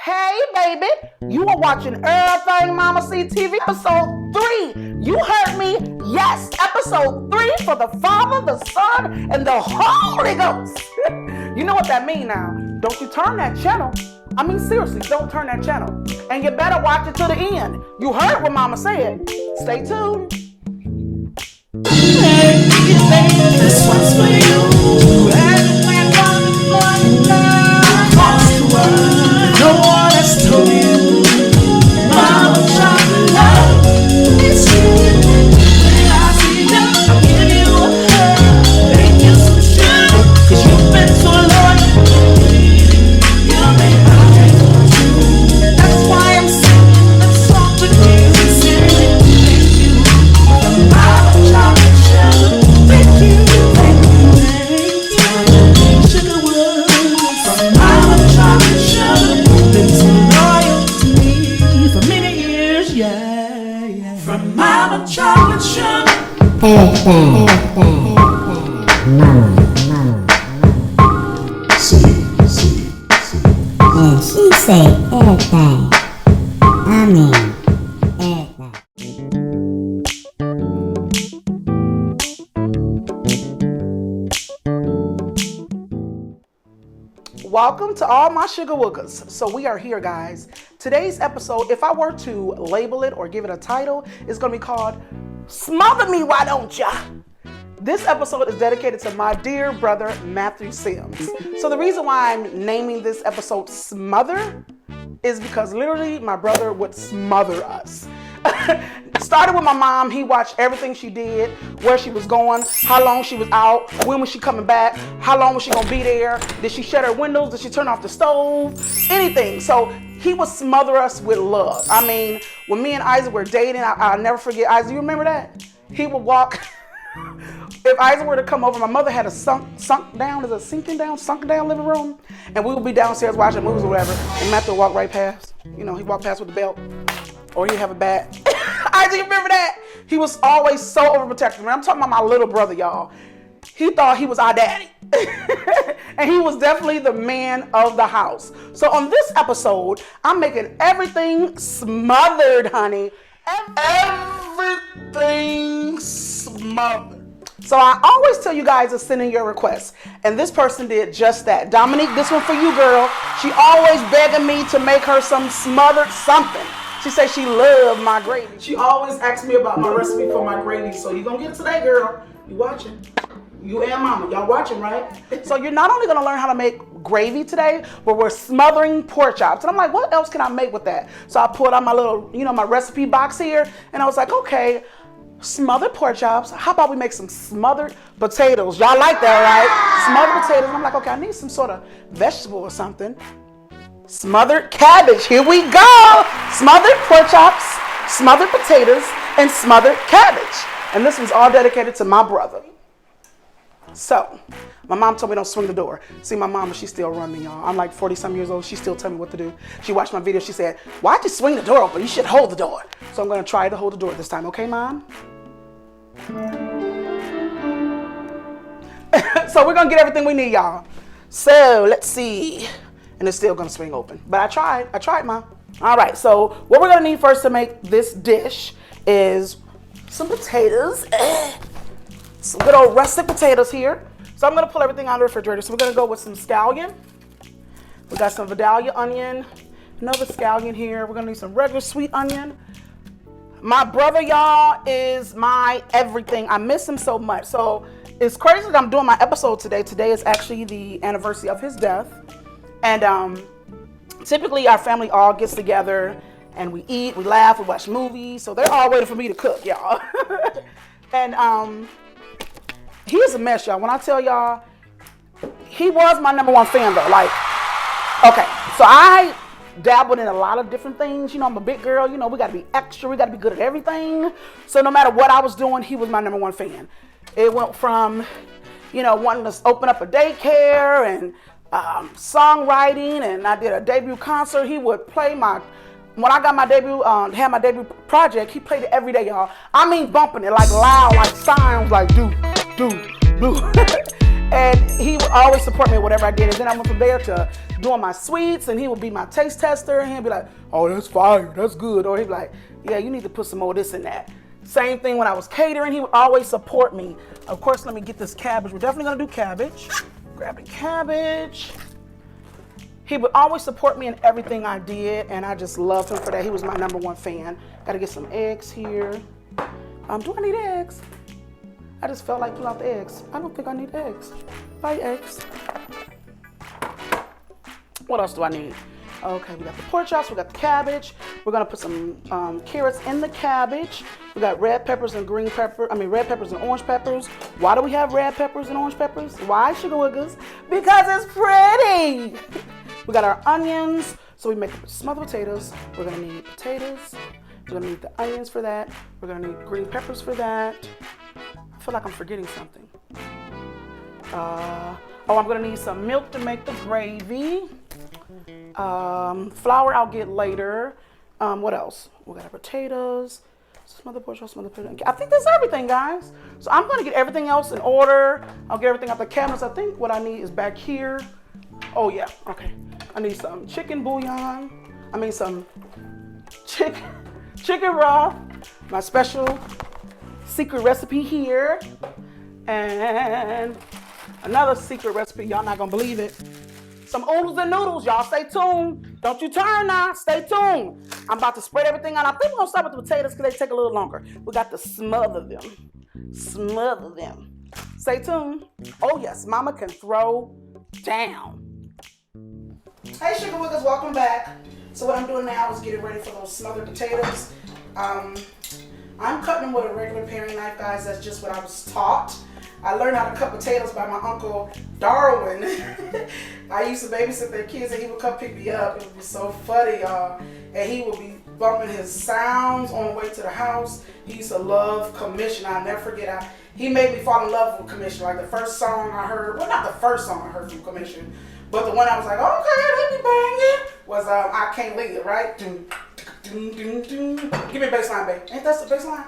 Hey, baby, you are watching Everything MommaC TV episode 3. You heard me? Yes, episode 3 for the Father, the Son, and the Holy Ghost. You know what that means now. Don't you turn that channel. I mean, seriously, don't turn that channel. And you better watch it to the end. You heard what Mama said. Stay tuned. Hey, baby, this one's for you. Everything wonderful across the world. No one has told you. Mama, chocolate love, it's you. When I see you, I'll give you a hug. Make you some sugar, 'cause you've been so loyal. You'll be high for you. That's why I'm singing that song with you. Singing, thank you. Mama, chocolate sugar, thank you, thank you, thank you. Sugar was from Mama, chocolate sugar. Been so loyal to me for many years, yeah, yeah. From Mama, chocolate sugar. Everything, see. And she say everything. I mean, everything. Welcome to all my sugar wookers. So we are here, guys. Today's episode, if I were to label it or give it a title, it's going to be called Smother Me, Why Don't Ya? This episode is dedicated to my dear brother, Matthew Sims. So the reason why I'm naming this episode Smother is because literally my brother would smother us. Started with my mom. He watched everything she did, where she was going, how long she was out, when was she coming back, how long was she gonna be there, did she shut her windows, did she turn off the stove, anything. So he would smother us with love. I mean, when me and Isaac were dating, I'll never forget. Isaac, you remember that? He would walk. If Isaac were to come over, my mother had a sunken down living room, and we would be downstairs watching movies or whatever, and Matthew would walk right past. You know, he walked past with the belt, or he'd have a bat. Isaac, you remember that? He was always so overprotective. And I'm talking about my little brother, y'all. He thought he was our daddy. And he was definitely the man of the house. So on this episode, I'm making everything smothered, honey. Everything smothered. So I always tell you guys to send in your requests. And this person did just that. Dominique, this one for you, girl. She always begging me to make her some smothered something. She said she loved my gravy. She always asks me about my recipe for my gravy. So you're going to get it today, girl. You watching. You and Mama. Y'all watching, right? So you're not only going to learn how to make gravy today, but we're smothering pork chops. And I'm like, what else can I make with that? So I pulled out my little, my recipe box here. And I was like, okay, smothered pork chops. How about we make some smothered potatoes? Y'all like that, right? Smothered potatoes. And I'm like, okay, I need some sort of vegetable or something. Smothered cabbage, here we go. Smothered pork chops, smothered potatoes, and smothered cabbage. And this was all dedicated to my brother. So, my mom told me don't swing the door. See, my mama, she still run me, y'all. I'm like 40-some years old. She still tell me what to do. She watched my video. She said, why'd you swing the door open? You should hold the door. So I'm going to try to hold the door this time. Okay, Mom? So we're going to get everything we need, y'all. So, let's see. And it's still gonna swing open. But I tried, Mom. All right, so what we're gonna need first to make this dish is some potatoes. Some good old rustic potatoes here. So I'm gonna pull everything out of the refrigerator. So we're gonna go with some scallion. We got some Vidalia onion, another scallion here. We're gonna need some regular sweet onion. My brother, y'all, is my everything. I miss him so much. So it's crazy that I'm doing my episode today. Today is actually the anniversary of his death. And typically our family all gets together and we eat, we laugh, we watch movies. So they're all waiting for me to cook, y'all. And he is a mess, y'all. When I tell y'all, he was my #1 fan though. Like, okay, so I dabbled in a lot of different things. I'm a big girl. We got to be extra. We got to be good at everything. So no matter what I was doing, he was my #1 fan. It went from, wanting to open up a daycare and songwriting, and I did a debut concert. He would play when I got my debut, had my debut project, he played it every day, y'all. I mean bumping it like loud, like sounds like do. And he would always support me in whatever I did. And then I went from there to doing my sweets, and he would be my taste tester, and he'd be like, oh, that's fire, that's good. Or he'd be like, yeah, you need to put some more of this in that. Same thing when I was catering, he would always support me. Of course, let me get this cabbage. We're definitely gonna do cabbage. Grab the cabbage. He would always support me in everything I did, and I just loved him for that. He was my #1 fan. Gotta get some eggs here. Do I need eggs? I just felt like pulling out the eggs. I don't think I need eggs. Bye, eggs. What else do I need? Okay, we got the pork chops, we got the cabbage. We're gonna put some carrots in the cabbage. We got red peppers and red peppers and orange peppers. Why do we have red peppers and orange peppers? Why, Sugar Wiggles? Because it's pretty. We got our onions. So we make smothered potatoes. We're gonna need potatoes. We're gonna need the onions for that. We're gonna need green peppers for that. I feel like I'm forgetting something. I'm gonna need some milk to make the gravy. Flour I'll get later. What else? We got our potatoes. Smothered pork chops, smothered potato. I think that's everything, guys. So I'm gonna get everything else in order. I'll get everything out the cabinets. I think what I need is back here. Oh yeah, okay. I need some chicken bouillon. Some chicken raw. My special secret recipe here. And another secret recipe, y'all not gonna believe it. Some oodles and noodles, y'all stay tuned. Don't you turn now, stay tuned. I'm about to spread everything out. I think we're gonna start with the potatoes because they take a little longer. We got to smother them. Smother them. Stay tuned. Oh yes, Mama can throw down. Hey Sugar Wiggles, welcome back. So what I'm doing now is getting ready for those smothered potatoes. I'm cutting them with a regular paring knife, guys. That's just what I was taught. I learned how to cut potatoes by my uncle Darwin. I used to babysit their kids and he would come pick me up. It would be so funny, y'all. And he would be bumping his sounds on the way to the house. He used to love Commission. I'll never forget. He made me fall in love with Commission. Like the first song I heard, well, not the first song I heard from Commission, but the one I was like, okay, let me bang it, was I Can't Leave, right? Doom, doom, doom, doom. Give me a bass line, babe. Ain't that the bass line?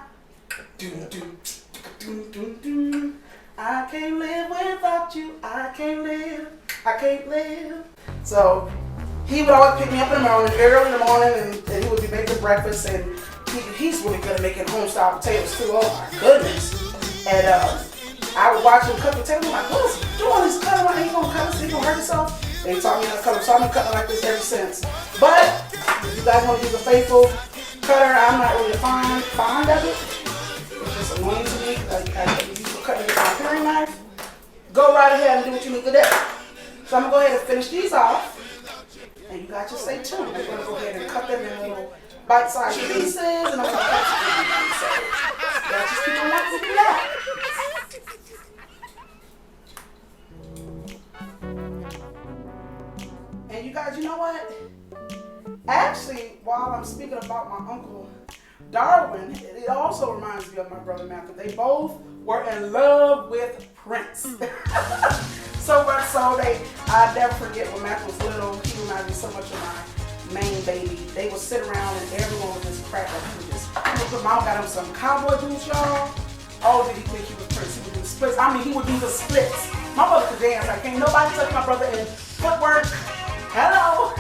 Doom, doom, doom, doom, doom. I can't live without you. I can't live. I can't live. So he would always pick me up in the morning, early in the morning, and he would be making breakfast. And he's really good at making home-style potatoes too. Oh my goodness! And I would watch him cut potatoes. I'm like, what is he doing? He's cutting like he gonna cut us. He gonna hurt himself. And he taught me how to cut them. So I've been cutting like this ever since. But if you guys want to use a faithful cutter, I'm not really fond of it. It's just annoying to me. Cutting with my paring knife. Go right ahead and do what you need to do. So I'm gonna go ahead and finish these off. And you guys just stay tuned. I'm gonna go ahead and cut them in little bite-sized pieces. And I'm gonna cut them. So y'all just keep on watching me that. And you guys, you know what? Actually, while I'm speaking about my uncle Darwin, it also reminds me of my brother Matthew. They both were in love with Prince. So much so I never forget when Matthew was little, he reminded me so much of my main baby. They would sit around and everyone would just crack up. Mom got him some cowboy boots, y'all. Oh, did he think he was Prince? He would do splits. He would do the splits. My brother could dance. Like, can't nobody touch my brother in footwork. Hello.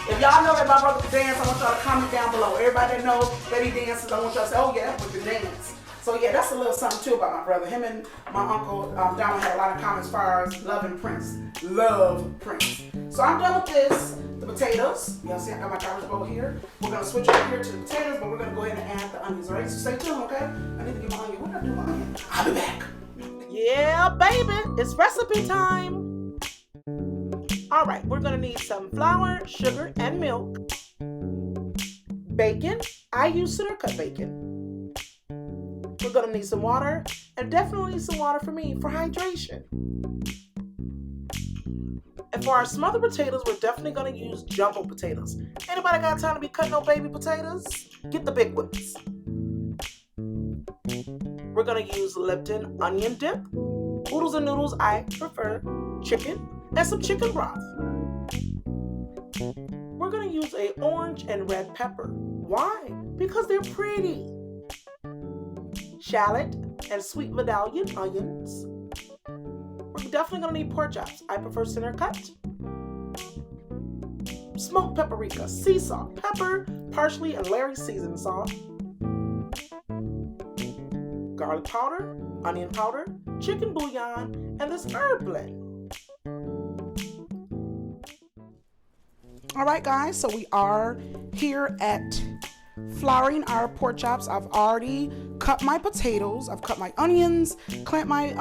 If y'all know that my brother can dance, I want y'all to comment down below. Everybody that knows that he dances, I want y'all to say, oh yeah, with the dance. So yeah, that's a little something too about my brother. Him and my uncle Donald had a lot of comments as far as loving Prince. Love Prince. So I'm done with this. The potatoes. Y'all see I got my garbage bowl here. We're gonna switch over here to the potatoes, but we're gonna go ahead and add the onions, alright? So stay tuned, okay? I need to get my onion. What did I do with my onion? I'll be back. Yeah, baby, it's recipe time. Alright, we're gonna need some flour, sugar, and milk. Bacon. I use center cut bacon. We're gonna need some water, and definitely some water for me for hydration. And for our smothered potatoes, we're definitely gonna use jumbo potatoes. Anybody got time to be cutting no baby potatoes? Get the big ones. We're gonna use Lipton onion dip. Oodles and noodles, I prefer chicken, and some chicken broth. We're gonna use an orange and red pepper. Why? Because they're pretty. Shallot and sweet medallion onions. We're definitely gonna need pork chops. I prefer center cut. Smoked paprika, sea salt, pepper, parsley, and Larry seasoning salt. Garlic powder, onion powder, chicken bouillon, and this herb blend. All right, guys, so we are here at flouring our pork chops. I've already cut my potatoes. I've cut my onions, clamped my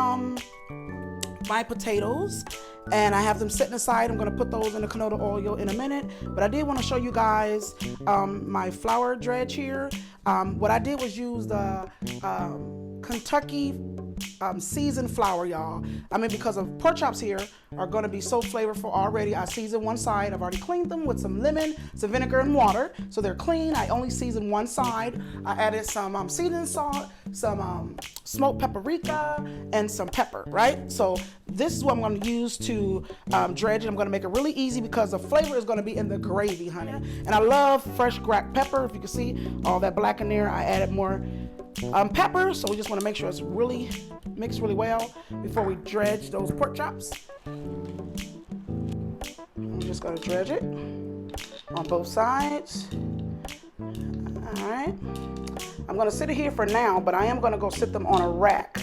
my potatoes, and I have them sitting aside. I'm gonna put those in the canola oil in a minute, but I did want to show you guys my flour dredge here. What I did was use the Kentucky seasoned flour, y'all. I mean, because of pork chops here are going to be so flavorful already. I seasoned one side. I've already cleaned them with some lemon, some vinegar, and water, so they're clean. I only seasoned one side. I added some seasoning salt, some smoked paprika, and some pepper, right? So this is what I'm going to use to dredge it. I'm going to make it really easy because the flavor is going to be in the gravy, honey. And I love fresh cracked pepper. If you can see all that black in there, I added more pepper, so we just want to make sure it's really mixed really well before we dredge those pork chops. I'm just going to dredge it on both sides. All right, I'm going to sit it here for now, but I am going to go sit them on a rack.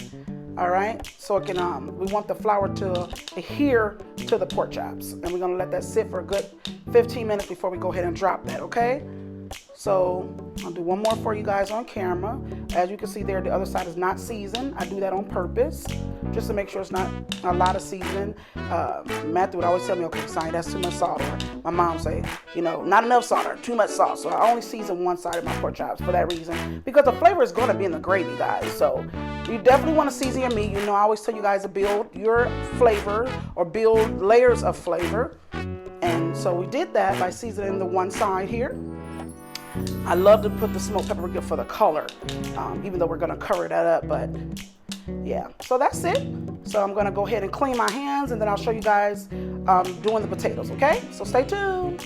All right, so it can we want the flour to adhere to the pork chops, and we're going to let that sit for a good 15 minutes before we go ahead and drop that. Okay, so I'll do one more for you guys on camera. As you can see there, the other side is not seasoned. I do that on purpose, just to make sure it's not a lot of seasoning. Matthew would always tell me, okay, Sonya, that's too much salt. Or my mom say, you know, not enough salt or too much salt. So I only season one side of my pork chops for that reason, because the flavor is going to be in the gravy, guys. So you definitely want to season your meat. You know, I always tell you guys to build your flavor or build layers of flavor. And so we did that by seasoning the one side here. I love to put the smoked paprika for the color, even though we're going to cover that up, but yeah, so that's it. So I'm going to go ahead and clean my hands, and then I'll show you guys doing the potatoes, okay? So stay tuned.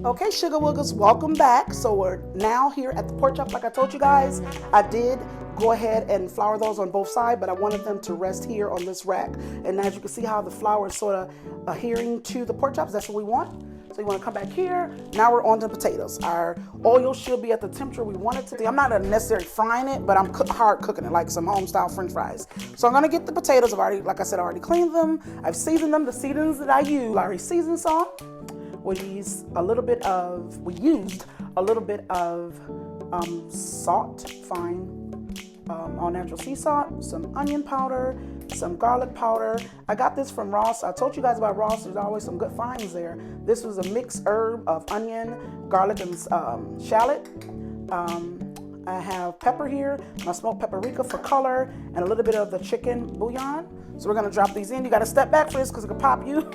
Okay, Sugar Woogers, welcome back. So we're now here at the pork chop. Like I told you guys, I did go ahead and flour those on both sides, but I wanted them to rest here on this rack. And as you can see how the flour is sort of adhering to the pork chops, that's what we want. So you want to come back here. Now we're on the potatoes. Our oil should be at the temperature we want it to be. I'm not necessarily frying it, but I'm hard cooking it like some home style French fries. So I'm gonna get the potatoes. I've already, like I said, I already cleaned them. I've seasoned them. The seasonings that I use, Larry seasoning salt. We used a little bit of salt, fine, all natural sea salt, some onion powder, some garlic powder. I got this from Ross. I told you guys about Ross. There's always some good finds there. This was a mixed herb of onion, garlic, and shallot. I have pepper here, my smoked paprika for color, and a little bit of the chicken bouillon. So we're gonna drop these in. You gotta step back for this because it could pop you.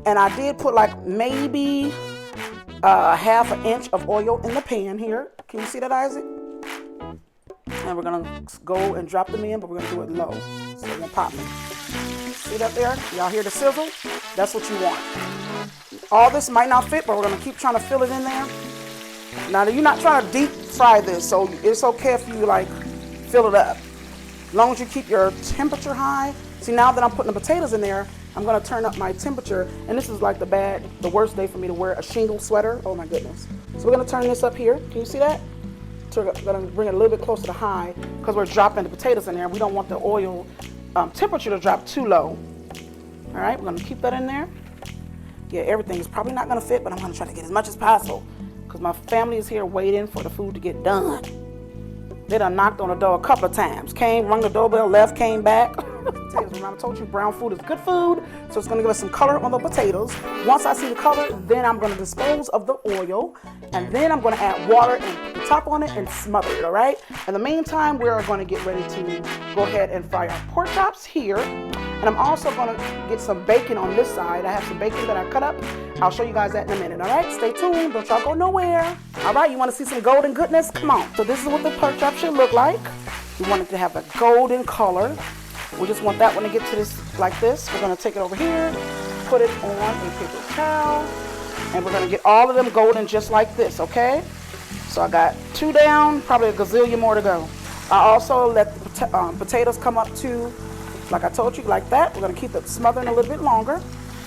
And I did put like maybe half an inch of oil in the pan here. Can you see that, Isaac? And we're gonna go and drop them in, but we're gonna do it low, so it won't pop them. See that there? Y'all hear the sizzle? That's what you want. All this might not fit, but we're gonna keep trying to fill it in there. Now, you're not trying to deep fry this, so it's okay if you like fill it up. As long as you keep your temperature high. See, now that I'm putting the potatoes in there, I'm gonna turn up my temperature, and this is like the worst day for me to wear a shingle sweater. Oh my goodness. So we're gonna turn this up here. Can you see that? So we're gonna bring it a little bit closer to high because we're dropping the potatoes in there. We don't want the oil temperature to drop too low. All right, we're gonna keep that in there. Yeah, everything is probably not gonna fit, but I'm gonna try to get as much as possible because my family is here waiting for the food to get done. They done knocked on the door a couple of times. Came, rung the doorbell, left, came back. Remember I told you brown food is good food, so it's gonna give us some color on the potatoes. Once I see the color, then I'm gonna dispose of the oil, and then I'm gonna add water and top on it and smother it, all right? In the meantime, we're gonna get ready to go ahead and fry our pork chops here. And I'm also gonna get some bacon on this side. I have some bacon that I cut up. I'll show you guys that in a minute, all right? Stay tuned, don't y'all go nowhere. All right, you wanna see some golden goodness? Come on. So this is what the pork chop should look like. We want it to have a golden color. We just want that one to get to this like this. We're gonna take it over here, put it on a paper towel, and we're gonna get all of them golden just like this, okay? So I got 2 down, probably a gazillion more to go. I also let the potatoes come up to Like I told you, like that. We're gonna keep the smothering a little bit longer.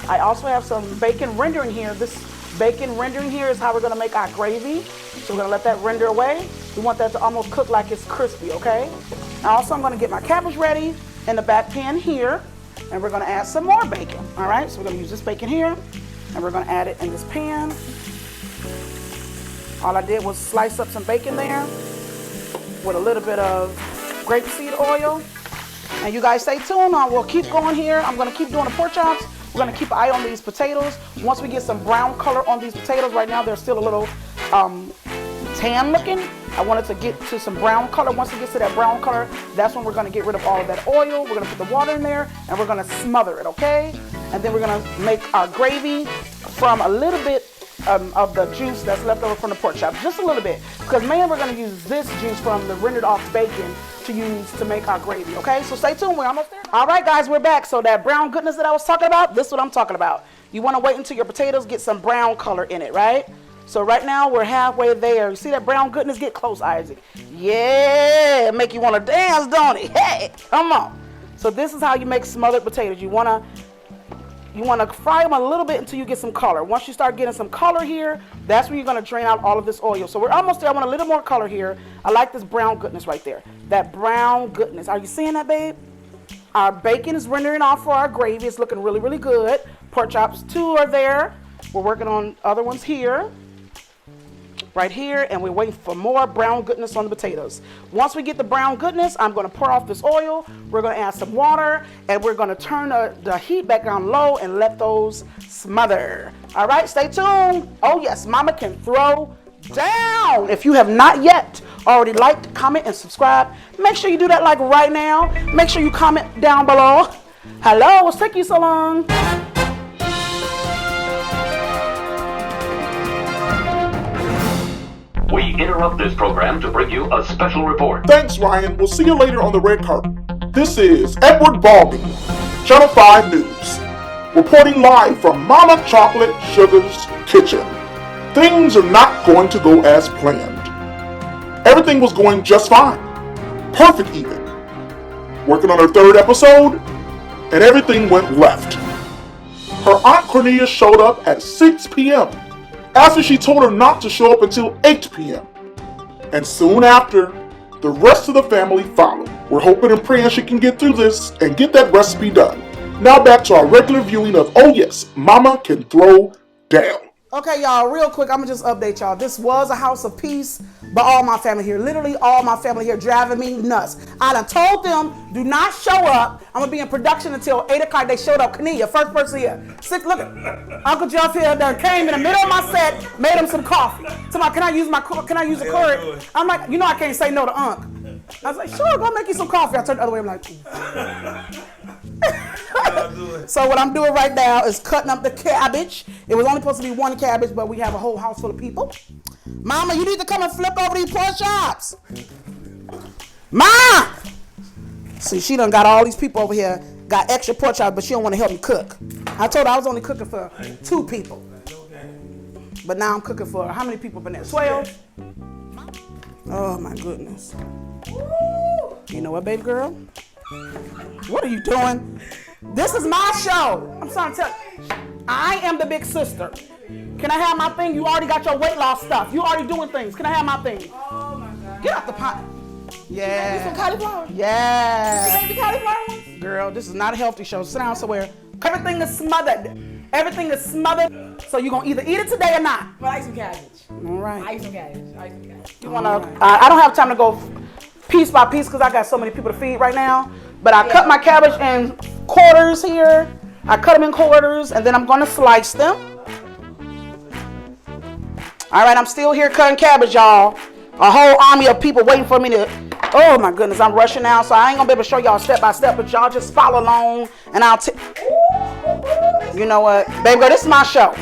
I also have some bacon rendering here. This bacon rendering here is how we're gonna make our gravy. So we're gonna let that render away. We want that to almost cook like it's crispy, okay? And also I'm gonna get my cabbage ready in the back pan here, and we're gonna add some more bacon, all right? So we're gonna use this bacon here, and we're gonna add it in this pan. All I did was slice up some bacon there with a little bit of grapeseed oil. And you guys stay tuned. We'll keep going here. I'm gonna keep doing the pork chops. We're gonna keep an eye on these potatoes. Once we get some brown color on these potatoes, right now they're still a little tan looking. I wanted to get to some brown color. Once it gets to that brown color, that's when we're gonna get rid of all of that oil. We're gonna put the water in there and we're gonna smother it, okay? And then we're gonna make our gravy from a little bit of the juice that's left over from the pork chop, just a little bit, because mainly we're going to use this juice from the rendered off bacon to use to make our gravy, okay? So stay tuned, we're almost there. All right, guys, we're back. So that brown goodness that I was talking about, this is what I'm talking about. You want to wait until your potatoes get some brown color in it, right? So right now we're halfway there. You see that brown goodness? Get close, Isaac. Yeah, make you want to dance, don't it? Hey, come on. So this is how you make smothered potatoes. You want to fry them a little bit until you get some color. Once you start getting some color here, that's when you're going to drain out all of this oil. So we're almost there. I want a little more color here. I like this brown goodness right there. That brown goodness. Are you seeing that, babe? Our bacon is rendering off for our gravy. It's looking really, really good. Pork chops, 2 are there. We're working on other ones here. Right here, and we're waiting for more brown goodness on the potatoes. Once we get the brown goodness, I'm going to pour off this oil. We're going to add some water, and we're going to turn the heat back down low and let those smother. All right, stay tuned. Oh yes, Mama can throw down. If you have not yet already liked, comment, and subscribe, make sure you do that like right now. Make sure you comment down below. Hello, what's taking you so long? We interrupt this program to bring you a special report. Thanks, Ryan. We'll see you later on the red carpet. This is Edward Baldwin, Channel 5 News, reporting live from Mama Chocolate Sugar's kitchen. Things are not going to go as planned. Everything was going just fine. Perfect even. Working on her 3rd episode, and everything went left. Her Aunt Cornelia showed up at 6 p.m. after she told her not to show up until 8 p.m. And soon after, the rest of the family followed. We're hoping and praying she can get through this and get that recipe done. Now back to our regular viewing of Oh Yes, Mama Can Throw Down. Okay, y'all, real quick, I'm gonna just update y'all. This was a house of peace, but all my family here, literally all my family here, driving me nuts. I done told them, do not show up. I'm gonna be in production until 8 o'clock. They showed up. Cornelia, first person here. Look at Uncle Jeff here. Done came in the middle of my set, made him some coffee. Somebody, can I use the cord? I'm like, you know I can't say no to Unc. I was like, sure, go make you some coffee. I turned the other way. I'm like, so what I'm doing right now is cutting up the cabbage. It was only supposed to be 1 cabbage, but we have a whole house full of people. Mama, you need to come and flip over these pork chops. Mom! See, she done got all these people over here, got extra pork chops, but she don't want to help me cook. I told her I was only cooking for 2 people. But now I'm cooking for, how many people been there? 12? Oh my goodness. You know what, baby girl? What are you doing? This is my show. I'm trying to tell you. I am the big sister. Can I have my thing? You already got your weight loss stuff. You already doing things. Can I have my thing? Oh my God. Get off the pot. Yeah. You some cauliflower? Yeah. You baby cauliflower? Girl, this is not a healthy show. Sit down somewhere. Everything is smothered. Everything is smothered. So you're going to either eat it today or not. But I eat some cabbage. All right. I eat some cabbage. You want to, I don't have time to go piece by piece because I got so many people to feed right now. But I cut my cabbage in quarters here. I cut them in quarters and then I'm going to slice them. All right, I'm still here cutting cabbage, y'all. A whole army of people waiting for me to, oh my goodness, I'm rushing now. So I ain't going to be able to show y'all step by step, but y'all just follow along and I'll you know what? Baby girl, this is my show.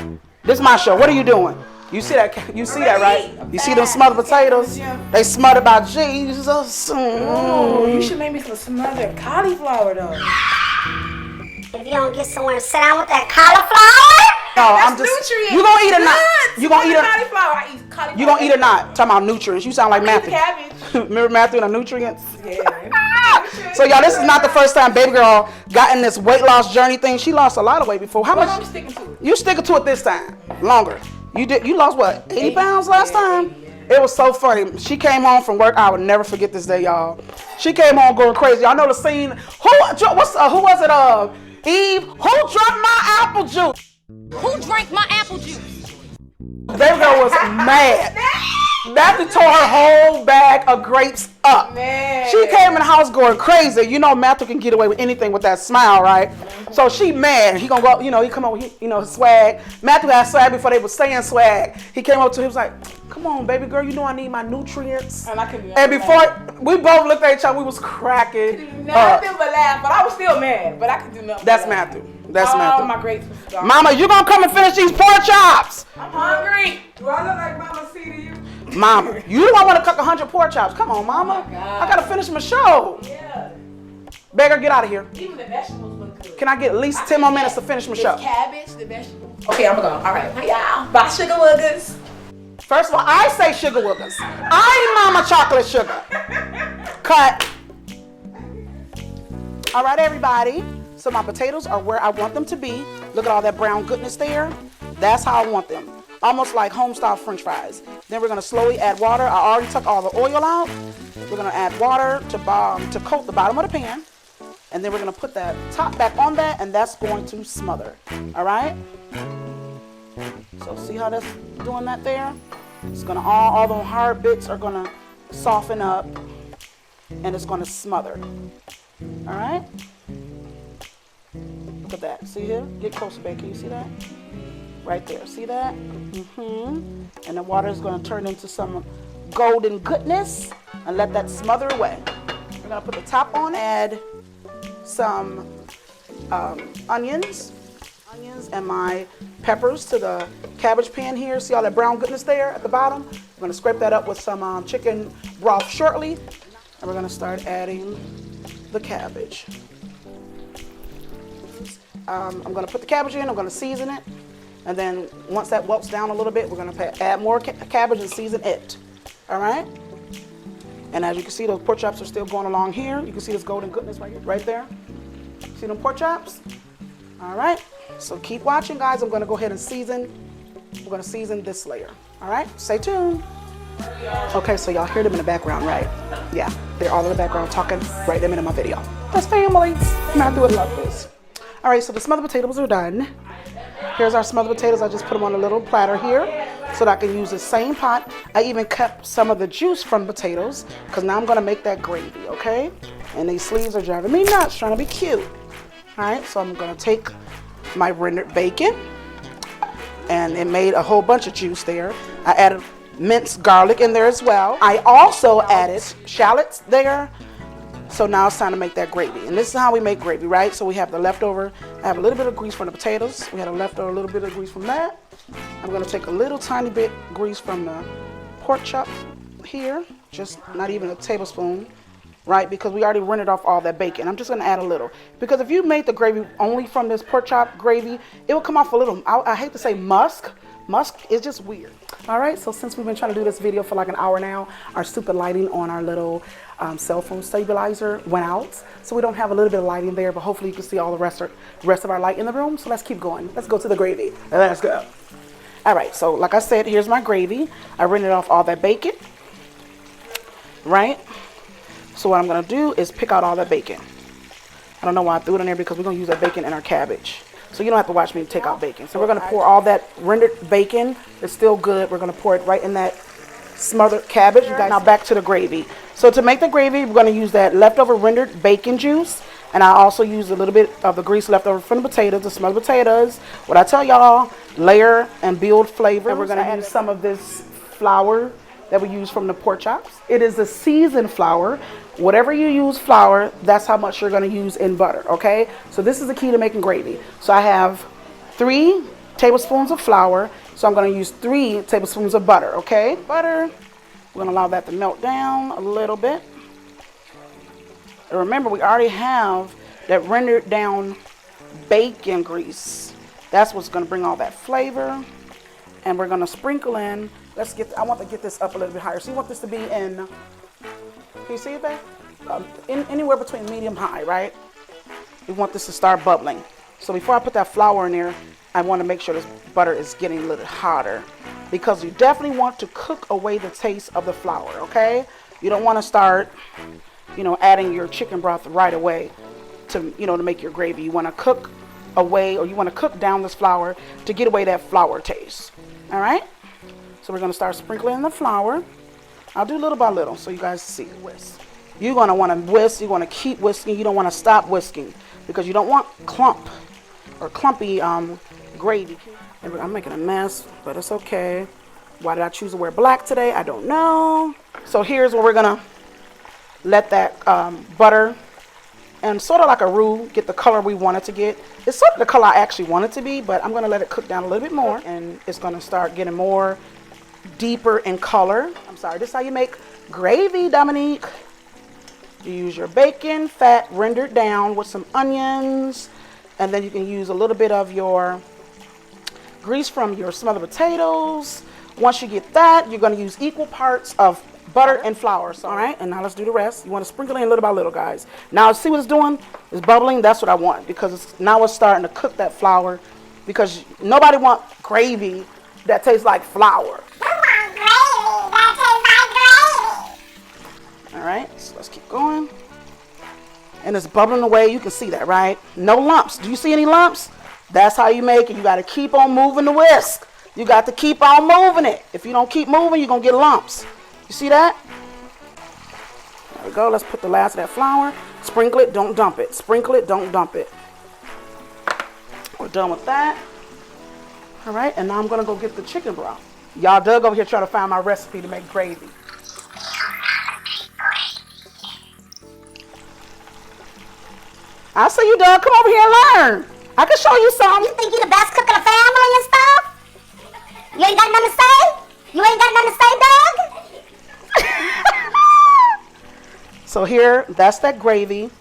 This is my show. What are you doing? You see that? You see that, right? You see them smothered potatoes? They smothered by Jesus. Oh, you should make me some smothered cauliflower though. If you don't get somewhere to sit down with that cauliflower. No, I'm just. Nutrients. You gonna eat or not? You gonna eat or? Cauliflower. I eat cauliflower. You gonna eat or not? Talking about nutrients. You sound like Matthew. Cabbage. Remember Matthew and the nutrients? Yeah. So y'all, this is not the first time baby girl got in this weight loss journey thing. She lost a lot of weight before. How much? I'm sticking to it. You sticking to it this time? Longer. You lost what? 80 pounds last time? It was so funny. She came home from work. I would never forget this day, y'all. She came home going crazy. Y'all know the scene. Who was it? Eve. Who drank my apple juice? Who drank my apple juice? Baby girl was mad. Matthew tore her whole bag of grapes up. Man. She came in the house going crazy. You know Matthew can get away with anything with that smile, right? So she mad. He gonna go, he come up with, his swag. Matthew had swag before they were saying swag. He came up to him, he was like, come on, baby girl, you know I need my nutrients. And I couldn't. And before, we both looked at each other, we was cracking. Nothing but laugh, but I was still mad. But I could do nothing. That's but laugh. Matthew. That's Oh, Matthew. my grapes was gone. Mama, you gonna come and finish these pork chops? I'm hungry. Do I look like Mama C to you? Mama, you don't want to cook 100 pork chops. Come on, Mama. Oh my God. I gotta finish my show. Yeah. Beggar, get out of here. Even the vegetables look good. Can I get at least 10 more minutes to finish my show? It's cabbage, the vegetables. Okay, I'm gonna go. All right. Bye, y'all. Bye, sugar woogers. First of all, I say sugar woogers. I ain't Mama Chocolate Sugar. Cut. All right, everybody. So my potatoes are where I want them to be. Look at all that brown goodness there. That's how I want them. Almost like home-style French fries. Then we're gonna slowly add water. I already took all the oil out. We're gonna add water to coat the bottom of the pan. And then we're gonna put that top back on that, and that's going to smother. All right? So see how that's doing that there? It's gonna, all the hard bits are gonna soften up, and it's gonna smother. All right? Look at that. See here? Get closer, babe. Can you see that? Right there. See that? And the water is going to turn into some golden goodness and let that smother away. We're going to put the top on, add some onions and my peppers to the cabbage pan here. See all that brown goodness there at the bottom? We're going to scrape that up with some chicken broth shortly. And we're going to start adding the cabbage. I'm going to put the cabbage in. I'm going to season it. And then once that wilts down a little bit, we're going to add more cabbage and season it. All right? And as you can see, those pork chops are still going along here. You can see this golden goodness right here, right there. See them pork chops? All right. So keep watching, guys. I'm going to go ahead and season. We're going to season this layer. All right? Stay tuned. Okay, so y'all hear them in the background, right? Yeah, they're all in the background talking right there in my video. That's family. Matthew would love this. All right, so the smothered potatoes are done. Here's our smothered potatoes. I just put them on a little platter here so that I can use the same pot. I even kept some of the juice from potatoes because now I'm going to make that gravy, okay? And these sleeves are driving me nuts, trying to be cute. All right, so I'm going to take my rendered bacon, and it made a whole bunch of juice there. I added minced garlic in there as well. I also added shallots there. So now it's time to make that gravy. And this is how we make gravy, right? So we have the leftover. I have a little bit of grease from the potatoes. We had a leftover, a little bit of grease from that. I'm gonna take a little tiny bit grease from the pork chop here. Just not even a tablespoon, right? Because we already rendered off all that bacon. I'm just gonna add a little. Because if you made the gravy only from this pork chop gravy, it will come off a little, I hate to say musk. Musk is just weird. All right, so since we've been trying to do this video for like an hour now, our stupid lighting on our little cell phone stabilizer went out. So we don't have a little bit of lighting there, but hopefully you can see all the rest of our light in the room. So let's keep going. Let's go to the gravy. Let's go. All right, so like I said, here's my gravy. I rendered off all that bacon, right? So what I'm gonna do is pick out all that bacon. I don't know why I threw it in there because we're gonna use that bacon in our cabbage. So you don't have to watch me take out bacon. So we're gonna pour all that rendered bacon. It's still good. We're gonna pour it right in that smothered cabbage. You guys, now back to the gravy. So to make the gravy, we're gonna use that leftover rendered bacon juice. And I also use a little bit of the grease left over from the potatoes, the smothered potatoes. What I tell y'all, layer and build flavor. And we're gonna use some of this flour that we use from the pork chops. It is a seasoned flour. Whatever you use flour, that's how much you're gonna use in butter, okay? So this is the key to making gravy. So I have 3 tablespoons of flour, so I'm gonna use 3 tablespoons of butter, okay? Butter, we're gonna allow that to melt down a little bit. And remember, we already have that rendered down bacon grease. That's what's gonna bring all that flavor. And we're gonna sprinkle in, I want to get this up a little bit higher. So you want this to be in, can you see it there? anywhere between medium high, right? We want this to start bubbling. So before I put that flour in there, I want to make sure this butter is getting a little hotter, because you definitely want to cook away the taste of the flour, okay? You don't want to start, you know, adding your chicken broth right away to, you know, to make your gravy. You want to cook away, or you want to cook down this flour to get away that flour taste. All right? So we're going to start sprinkling the flour. I'll do little by little so you guys see. Whisk. You're going to want to whisk. You're going to keep whisking. You don't want to stop whisking, because you don't want clump or clumpy gravy. I'm making a mess, but it's okay. Why did I choose to wear black today? I don't know. So here's where we're going to let that butter and sort of like a roux get the color we want it to get. It's sort of the color I actually want it to be, but I'm going to let it cook down a little bit more, and it's going to start getting more deeper in color. I'm sorry, this is how you make gravy, Dominique. You use your bacon fat rendered down with some onions, and then you can use a little bit of your grease from your smothered potatoes. Once you get that, you're going to use equal parts of butter and flour. So, all right, and now let's do the rest. You want to sprinkle in little by little, guys. Now see what it's doing? It's bubbling. That's what I want, because now it's starting to cook that flour, because nobody wants gravy that tastes like flour. All right, so let's keep going. And it's bubbling away. You can see that, right? No lumps. Do you see any lumps? That's how you make it. You got to keep on moving the whisk. You got to keep on moving it. If you don't keep moving, you're going to get lumps. You see that? There we go. Let's put the last of that flour. Sprinkle it, don't dump it. Sprinkle it, don't dump it. We're done with that. All right, and now I'm going to go get the chicken broth. Y'all dug over here trying to find my recipe to make gravy. I see you, Doug. Come over here and learn. I can show you something. You think you the best cook in the family and stuff? You ain't got nothing to say? You ain't got nothing to say, Doug? So here, that's that gravy.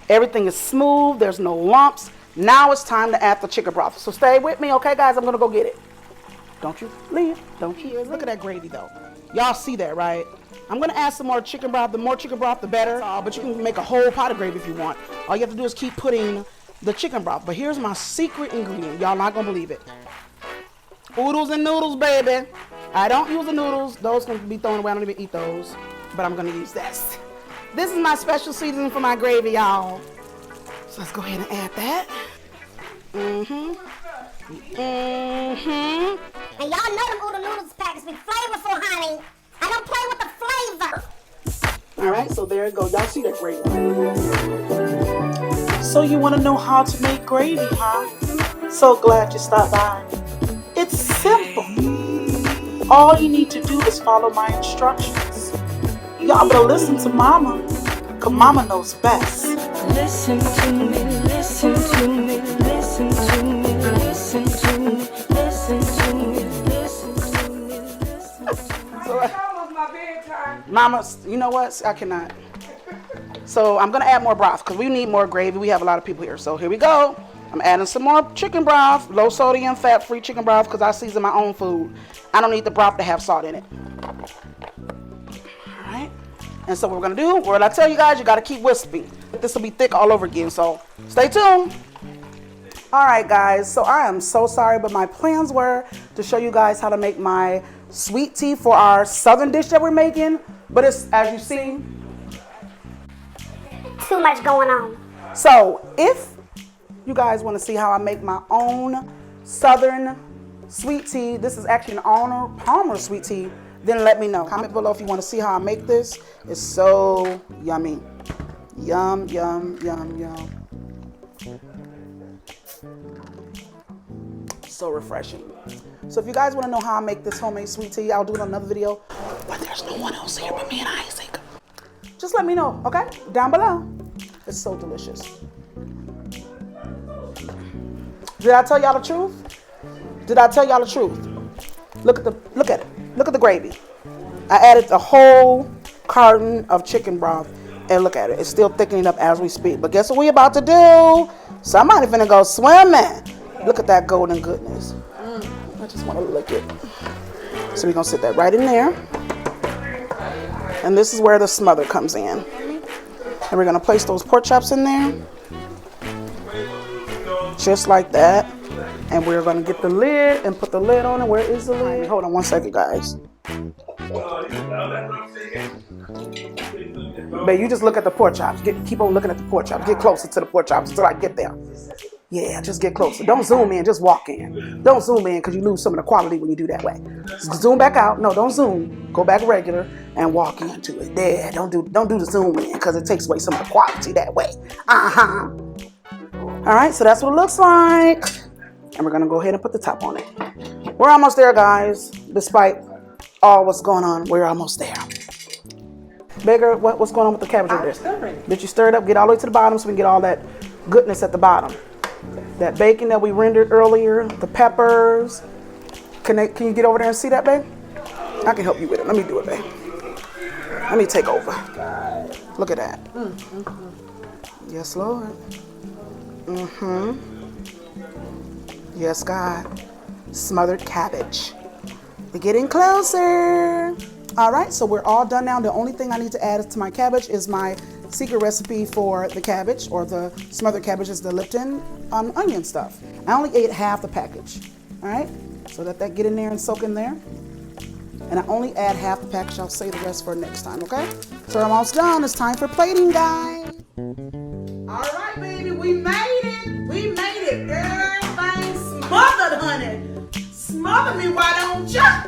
Everything is smooth. There's no lumps. Now it's time to add the chicken broth. So stay with me, okay, guys? I'm going to go get it. Don't you leave. Don't you leave. Look at that gravy, though. Y'all see that, right? I'm going to add some more chicken broth. The more chicken broth, the better. But you can make a whole pot of gravy if you want. All you have to do is keep putting the chicken broth. But here's my secret ingredient. Y'all not going to believe it. Oodles and noodles, baby. I don't use the noodles. Those can be thrown away. I don't even eat those. But I'm going to use this. This is my special seasoning for my gravy, y'all. So let's go ahead and add that. And y'all know them oodle noodles packets be flavorful, honey. I don't play with the flavor. All right, so there it goes. Y'all see that gravy? So you want to know how to make gravy, huh? So glad you stopped by. It's simple. All you need to do is follow my instructions. Y'all better listen to Mama, because Mama knows best. Listen to me, listen to me, listen to me, listen to me, listen to me, listen to me, listen to me. So, It's almost my bedtime. Mama, you know what? I cannot. So I'm going to add more broth because we need more gravy. We have a lot of people here. So here we go. I'm adding some more chicken broth, low sodium, fat-free chicken broth, because I season my own food. I don't need the broth to have salt in it. All right. And so what we're going to do, what I tell you guys, you got to keep whisking. This will be thick all over again, so stay tuned. All right, guys, so I am so sorry, but my plans were to show you guys how to make my sweet tea for our southern dish that we're making. But it's, as you see, Too much going on. so if you guys want to see how I make my own southern sweet tea, this is actually an Arnold Palmer sweet tea, then let me know. Comment below if you want to see how I make this. It's so yummy. Yum, yum, yum, yum. So refreshing. So if you guys want to know how I make this homemade sweet tea, I'll do it on another video. But there's no one else here but me and Isaac. Just let me know, okay? Down below. It's so delicious. Did I tell y'all the truth? Did I tell y'all the truth? Look at it. Look at the gravy. I added a whole carton of chicken broth, and look at it. It's still thickening up as we speak. But guess what we about to do? Somebody finna go swimming. Look at that golden goodness. I just want to lick it. So we're gonna sit that right in there. And this is where the smother comes in. And we're gonna place those pork chops in there. Just like that. And we're gonna get the lid and put the lid on it. Where is the lid? Hold on one second, guys. Babe, you just look at the pork chops. Keep on looking at the pork chops. Get closer to the pork chops until I get there. Yeah, just get closer. Don't zoom in, just walk in. Don't zoom in because you lose some of the quality when you do that way. Zoom back out. No, don't zoom. Go back regular and walk into it. There, don't do the zoom in because it takes away some of the quality that way. All right, so that's what it looks like. And we're gonna go ahead and put the top on it. We're almost there, guys. Despite all what's going on, we're almost there. Bigger, what's going on with the cabbage over there? Did you stir it up? Get all the way to the bottom so we can get all that goodness at the bottom. That bacon that we rendered earlier, the peppers. Can you get over there and see that, babe? I can help you with it. Let me do it, babe. Let me take over. Look at that. Yes, Lord. Yes, God. Smothered cabbage. We're getting closer. All right, so we're all done now. The only thing I need to add to my cabbage is my secret recipe for the cabbage, or the smothered cabbage, is the Lipton onion stuff. I only ate half the package. All right, so let that get in there and soak in there. And I only add half the package. I'll save the rest for next time, okay? So I'm almost done. It's time for plating, guys. All right, baby, we made it. We made it. Everything smothered, honey. Smother me, why don't ya?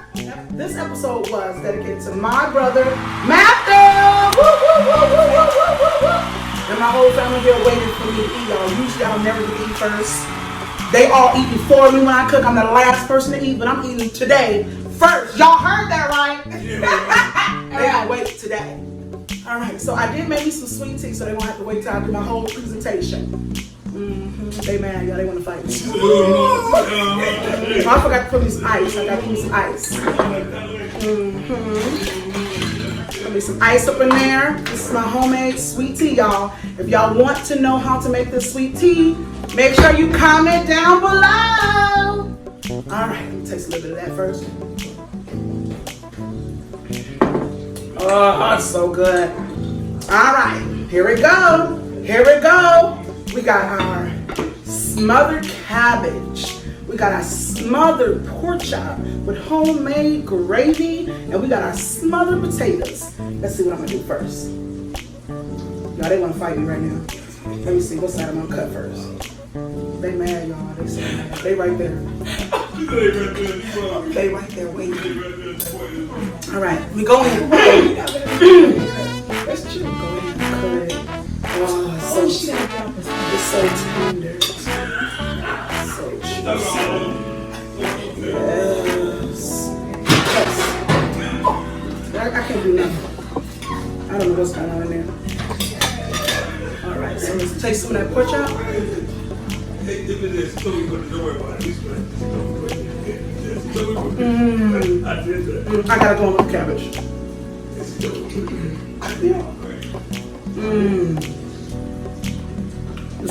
This episode was dedicated to my brother, Matthew. Woo, woo, woo, woo, woo, woo, woo, woo. And my whole family here waiting for me to eat, y'all. Usually I'll never get to eat first. They all eat before me when I cook. I'm the last person to eat, but I'm eating today first. Y'all heard that, right? They gonna wait today. All right, so I did make me some sweet tea, so they won't have to wait till I do my whole presentation. They mad, y'all. They want to fight me. I forgot to put me some ice. I got to put me some ice. Put me some ice up in there. This is my homemade sweet tea, y'all. If y'all want to know how to make this sweet tea, make sure you comment down below. All right, let me taste a little bit of that first. Oh, it's so good. All right, here we go. Here we go. We got our smothered cabbage. We got our smothered pork chop with homemade gravy. And we got our smothered potatoes. Let's see what I'm gonna do first. Y'all, they wanna fight me right now. Let me see what side I'm gonna cut first. They mad, y'all. They so mad. They right there. They right there waiting. All right, we go in. That's true. Go ahead and cut it. Oh, it's so tender. So juicy. Yes. I can't do nothing. I don't know what's going on in there. All right, so let's taste some of that pork chop. I gotta go on with the cabbage. This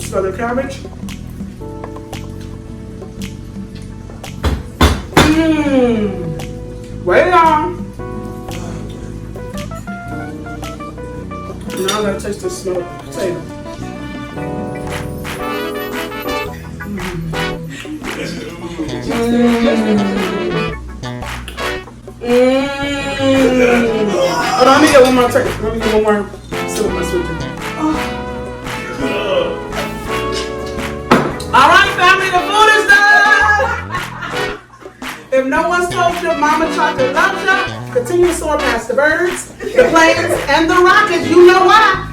is the cabbage. Wait on. Now I gotta taste the smell of the potato. Hold on, let me get one more taste. Let me get one more sip of my sweet tea. All right, family, the food is done. If no one's told you Mama Chocolate loves you, continue to soar past the birds, the planes, and the rockets. You know why?